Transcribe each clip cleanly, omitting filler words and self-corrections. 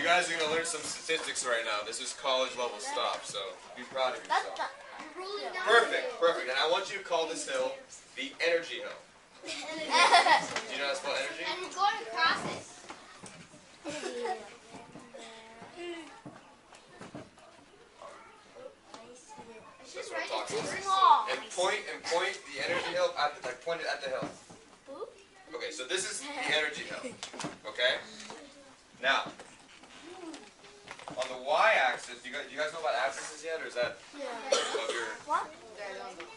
guys are going to learn some statistics right now. This is college level stuff, so be proud of yourself. Perfect, perfect. And I want you to call this hill the energy hill. Do you know how to spell energy? And we're going across it. It's just right. It's too small. And point the energy hill at the, point it at the hill. Okay, so this is the energy hill. Okay? Now, on the y-axis, do you guys know about abscisses yet, or is that of your? What?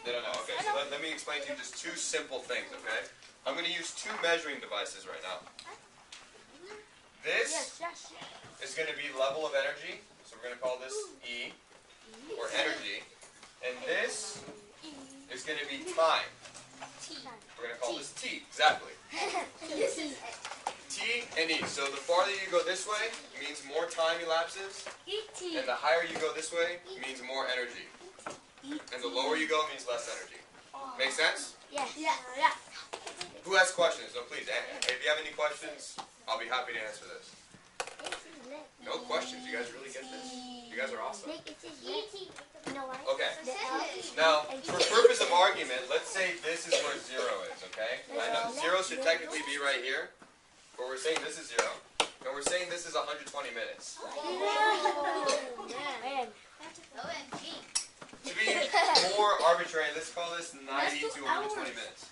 They don't know. Okay, so let me explain to you just two simple things. Okay, I'm going to use two measuring devices right now. This is going to be level of energy, so we're going to call this E, or energy, and this is going to be time. We're going to call this T. Exactly. T and E. So the farther you go this way means more time elapses, and the higher you go this way means more energy. And the lower you go means less energy. Make sense? Yes. Who has questions? No, please. If you have any questions, I'll be happy to answer this. No questions. You guys really get this? You guys are awesome. Okay. Now, for purpose of argument, let's say this is where 0 is, okay? I know 0 should technically be right here, but we're saying this is 0, and we're saying this is 120 minutes. To be more arbitrary, let's call this 90 to 120 minutes.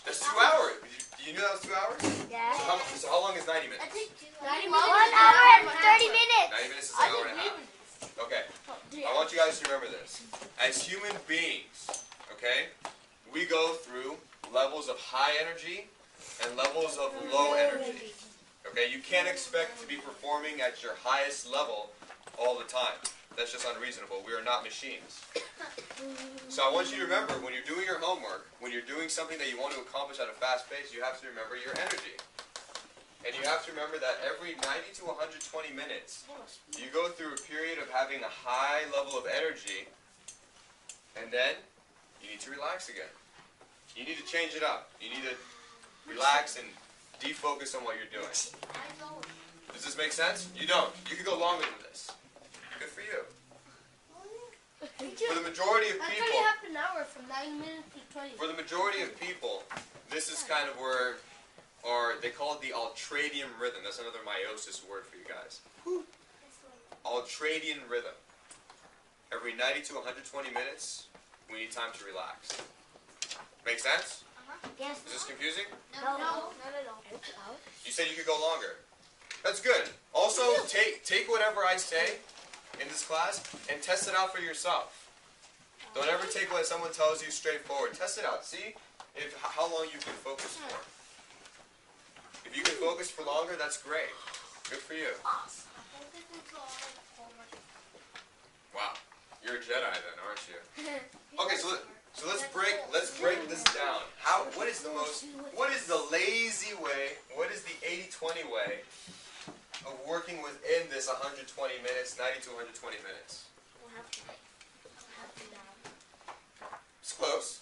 That's 2 hours. Do you know that was 2 hours? Yeah. So how long is 90 minutes? 1 hour and 30 minutes. 90 minutes is an hour and a half. Okay. I want you guys to remember this. As human beings, okay, we go through levels of high energy and levels of low energy. Okay, you can't expect to be performing at your highest level all the time. That's just unreasonable. We are not machines. So I want you to remember, when you're doing your homework, when you're doing something that you want to accomplish at a fast pace, you have to remember your energy. And you have to remember that every 90 to 120 minutes, you go through a period of having a high level of energy, and then you need to relax again. You need to change it up. You need to relax and defocus on what you're doing. Does this make sense? You don't. You could go longer than this. Good for you. For the majority of people, half an hour from 9 minutes to 20. for the majority of people, this is kind of where, or they call it the ultradian rhythm. That's another meiosis word for you guys. Ultradian rhythm. Every 90 to 120 minutes, we need time to relax. Make sense? Yes. Is this confusing? No, not at all. You said you could go longer. That's good. Also, take whatever I say in this class and test it out for yourself. Don't ever take what someone tells you straightforward. Test it out. See how long you can focus for. If you can focus for longer, that's great. Good for you. Wow, you're a Jedi then, aren't you? Okay, so let's break this down. What is the lazy way? What is the 80-20 way of working within this 120 minutes, 90 to 120 minutes? It's close.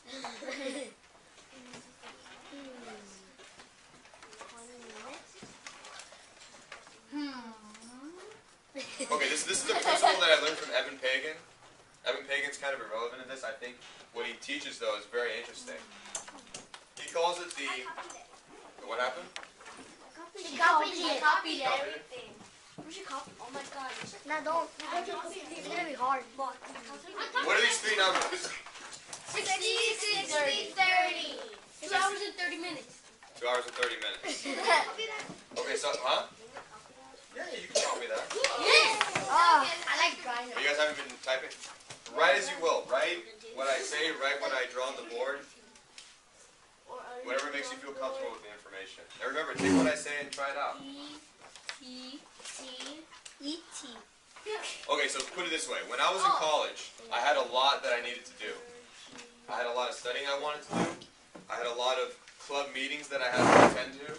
Okay, this is a principle that I learned from Evan Pagan. Evan Pagan's kind of irrelevant in this. I think what he teaches, though, is very interesting. He calls it the... What happened? She copied everything. Where's your copy? Oh my god. No, don't. It's going to be hard. What are these three numbers? 60, 60, 30. 2 hours and 30 minutes. 2 hours and 30 minutes. Okay, so, huh? Yeah, you can copy that. Yes! Oh, I like drawing. But you guys haven't been typing? Write as you will. Write what I say, write what I draw on the board. Whatever makes you feel comfortable with the information. And remember, take what I say and try it out. E-T. Okay, so put it this way. When I was in college, I had a lot that I needed to do. I had a lot of studying I wanted to do. I had a lot of club meetings that I had to attend to.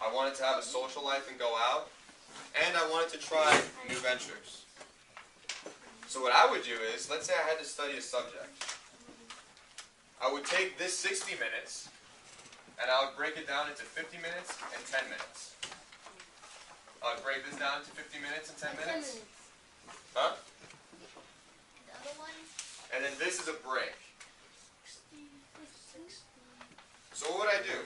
I wanted to have a social life and go out. And I wanted to try new ventures. So what I would do is, let's say I had to study a subject. I would take this 60 minutes, and I would break it down into 50 minutes and 10 minutes. break this down to 50 minutes and 10 10 minutes? minutes. Huh? The other one? And then this is a break. So what would I do?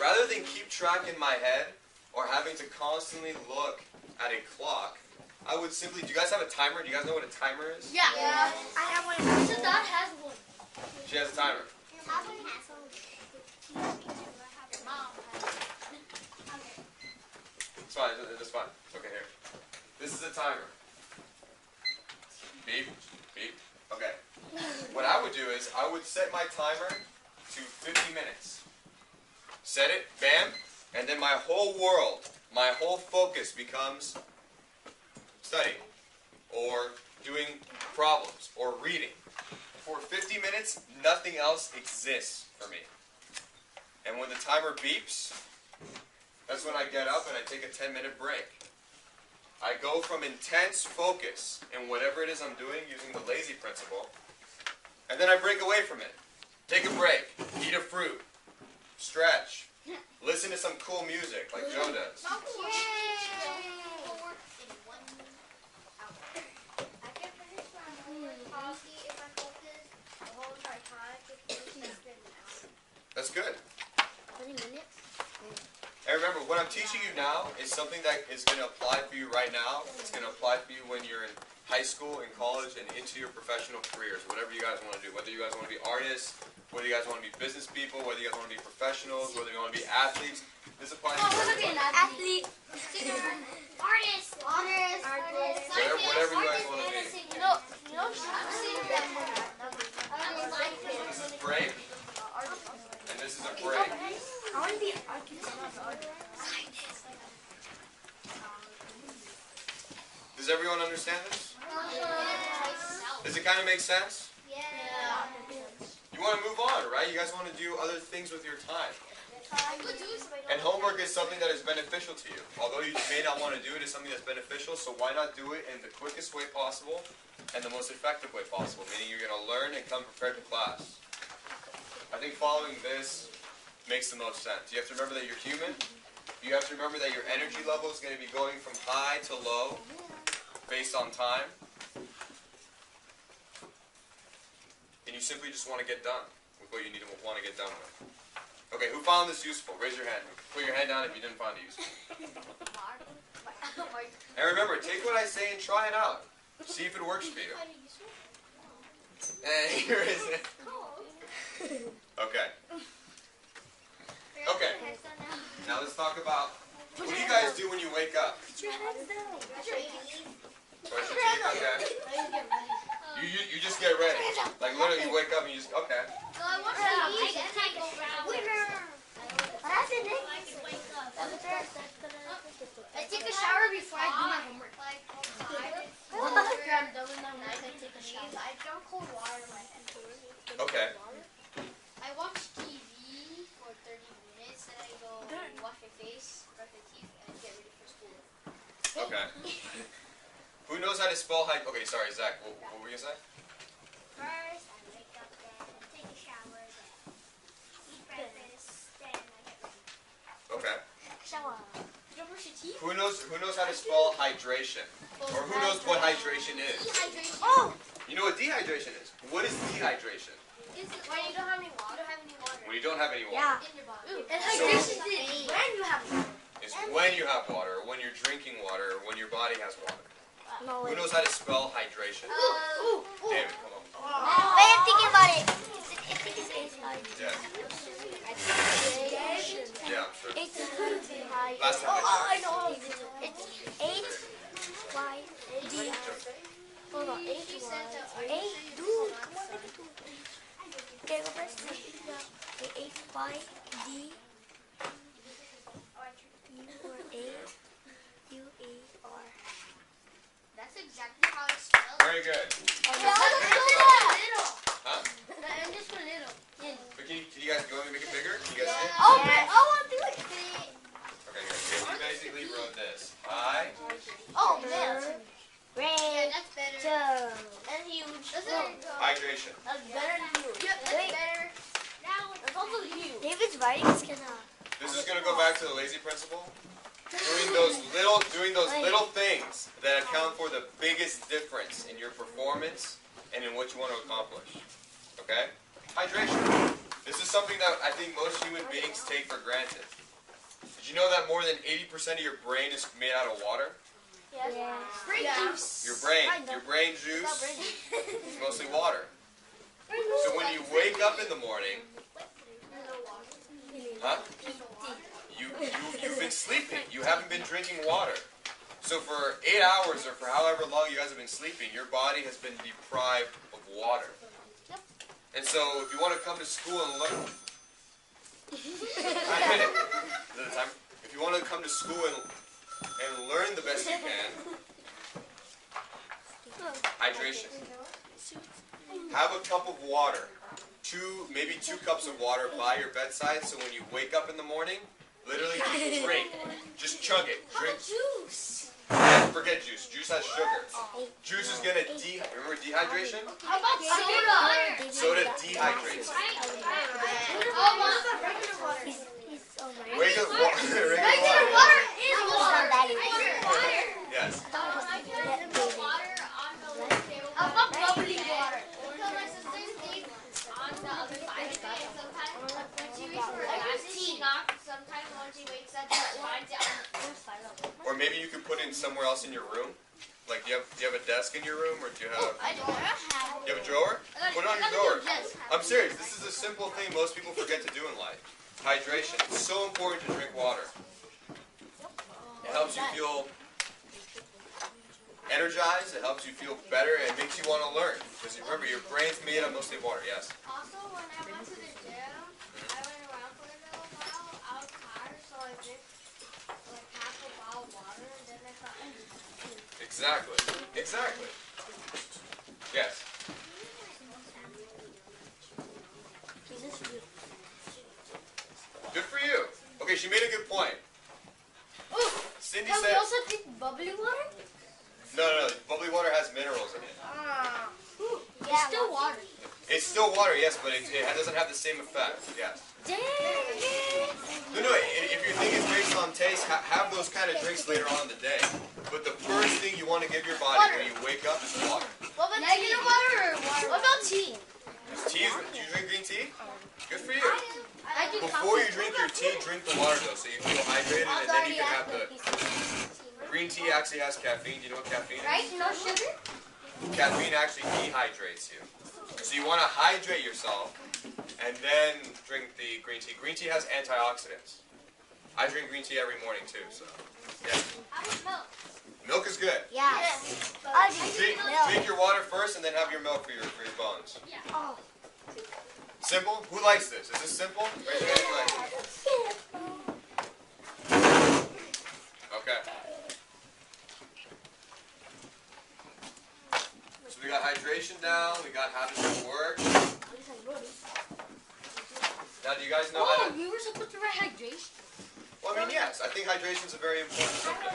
Rather than keep track in my head or having to constantly look at a clock, I would simply, do you guys have a timer? Do you guys know what a timer is? Yeah. I have one. So Dad has one. She has a timer. Your mom has one. Your mom has one. It's fine, it's fine. Okay, here. This is a timer. Beep, beep. Okay. What I would do is, I would set my timer to 50 minutes. Set it, bam, and then my whole world, my whole focus becomes studying, or doing problems, or reading. For 50 minutes, nothing else exists for me. And when the timer beeps, that's when I get up and I take a 10-minute break. I go from intense focus in whatever it is I'm doing using the lazy principle, and then I break away from it. Take a break, eat a fruit, stretch, listen to some cool music like Joe does. That's good. 20 minutes? And remember, what I'm teaching you now is something that is going to apply for you right now. It's going to apply for you when you're in high school, in college, and into your professional careers, whatever you guys want to do. Whether you guys want to be artists, whether you guys want to be business people, whether you guys want to be professionals, whether you want to be athletes. This applies to everybody. Athlete. Artist. Whatever you guys want to be. This is break, and this is a break. I want to be an architect. Does everyone understand this? Does it kind of make sense? Yeah. You want to move on, right? You guys want to do other things with your time. And homework is something that is beneficial to you. Although you may not want to do it, it's something that's beneficial, so why not do it in the quickest way possible and the most effective way possible, meaning you're going to learn and come prepared to class. I think following this makes the most sense. You have to remember that you're human. You have to remember that your energy level is going to be going from high to low based on time. And you simply just want to get done with what you need to want to get done with. Okay, who found this useful? Raise your hand. Put your hand down if you didn't find it useful. And remember, take what I say and try it out. See if it works for you. And here is it. Okay. Okay. Now let's talk about what do you guys do when you wake up? Put your hands down. Brush your teeth? Okay. You just get ready. Like literally you wake up and you just, okay. No, I want to take a shower. What happened, Nick? I take a shower before I do my homework. After I'm done with my homework, I take a shower. I drink cold water in my head. Okay. I watch TV for 30 minutes, then I go wash my face, brush my teeth, and get ready for school. Okay. Who knows how to spell okay, sorry, Zach. What were you going to say? First, I wake up, then I take a shower, then eat breakfast, then I get ready. Okay. Shower. You don't brush your teeth? Who knows how to spell hydration? Or who knows what hydration is? Dehydration. Oh! You know what dehydration is? What is dehydration? Is it when you don't have any water? When you don't have any water. Yeah. In your body. And hydration is when you have water. It's when you have water, or when you're drinking water, or when your body has water. No, Who knows how to spell hydration? David, come on. Wait, I'm thinking about it. Yeah. Yeah, I'm sure. It's Last time I I know. It's H-Y-D. Hold on. H-Y. Dude, come on, make it do. Okay, go first. H-Y-D. U-A-U-A-R. That's exactly how it's spelled. Very good. Huh? I'm just a little. But can you guys, you want me to make it bigger? Can you guys see it? Oh, I want to do it. Okay, here. You basically wrote this. I. Oh, man. Great. That's better. And huge. Hydration. That's better than huge. Yep, that's better. Now, that's also This is going to go back to the lazy principle. Doing those little things that account for the biggest difference in your performance and in what you want to accomplish. Okay? Hydration. This is something that I think most human beings take for granted. Did you know that more than 80% of your brain is made out of water? Yeah. Brain juice. Your brain juice is mostly water. So when you wake up in the morning, huh? You've been sleeping. You haven't been drinking water. So for 8 hours or for however long you guys have been sleeping, your body has been deprived of water. And so if you want to come to school and learn... If you want to come to school and learn the best you can, hydration. Have a cup of water. Maybe 2 cups of water by your bedside, so when you wake up in the morning, literally just drink. Just chug it. Drink. Juice. Forget juice. Juice has sugar. Juice is gonna remember dehydration? How about soda? Soda dehydrates. Regular water. Water is water. Yes. How about bubbly water? Or maybe you could put it somewhere else in your room. Like, do you have a desk in your room, or do you have? You have a drawer? Put it on your drawer. I'm serious. This is a simple thing most people forget to do in life. Hydration. It's so important to drink water. It helps you feel energized. It helps you feel better. It makes you want to learn. Because remember, your brain's made up mostly of water. Yes. Also, when I went to the gym, I went around for a little while. I was tired, so I drank like half a bottle of water, and then I felt like... Exactly. Exactly. Yes. Good for you. Okay, she made a good point. Cindy Can we said... also drink bubbly water? No. Bubbly water has minerals in it. It's still water. It's still water, yes, but it doesn't have the same effect. Yes. Dang it. No, if your thing is based on taste, have those kind of drinks later on in the day. But the first thing you want to give your body when you wake up is water. What about negative water or water? What about tea? Do you drink green tea? Good for you. I do. Before you drink your tea, drink the water though, so you feel hydrated, and then you can have the... Green tea actually has caffeine. Do you know what caffeine is? Right? No sugar? Caffeine actually dehydrates you. So you want to hydrate yourself, and then drink the green tea. Green tea has antioxidants. I drink green tea every morning too, so yeah. How about milk? Milk is good. Yes. Drink your water first, and then have your milk for your bones. Yeah. Simple? Who likes this? Is this simple? Raise your hand if you like it. Okay. So we got hydration down. We got how does it work. Now, do you guys know how to... we were supposed to write hydration. Well, I mean, yes. I think hydration is a very important subject.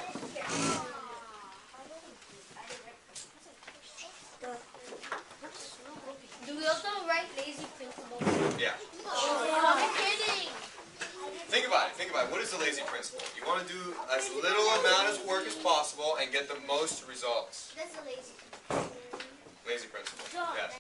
Do we also write lazy principle? Yeah. I'm kidding. Think about it. Think about it. What is the lazy principle? You want to do as little amount of work as possible and get the most results. That's a lazy. Lazy principle. Yes.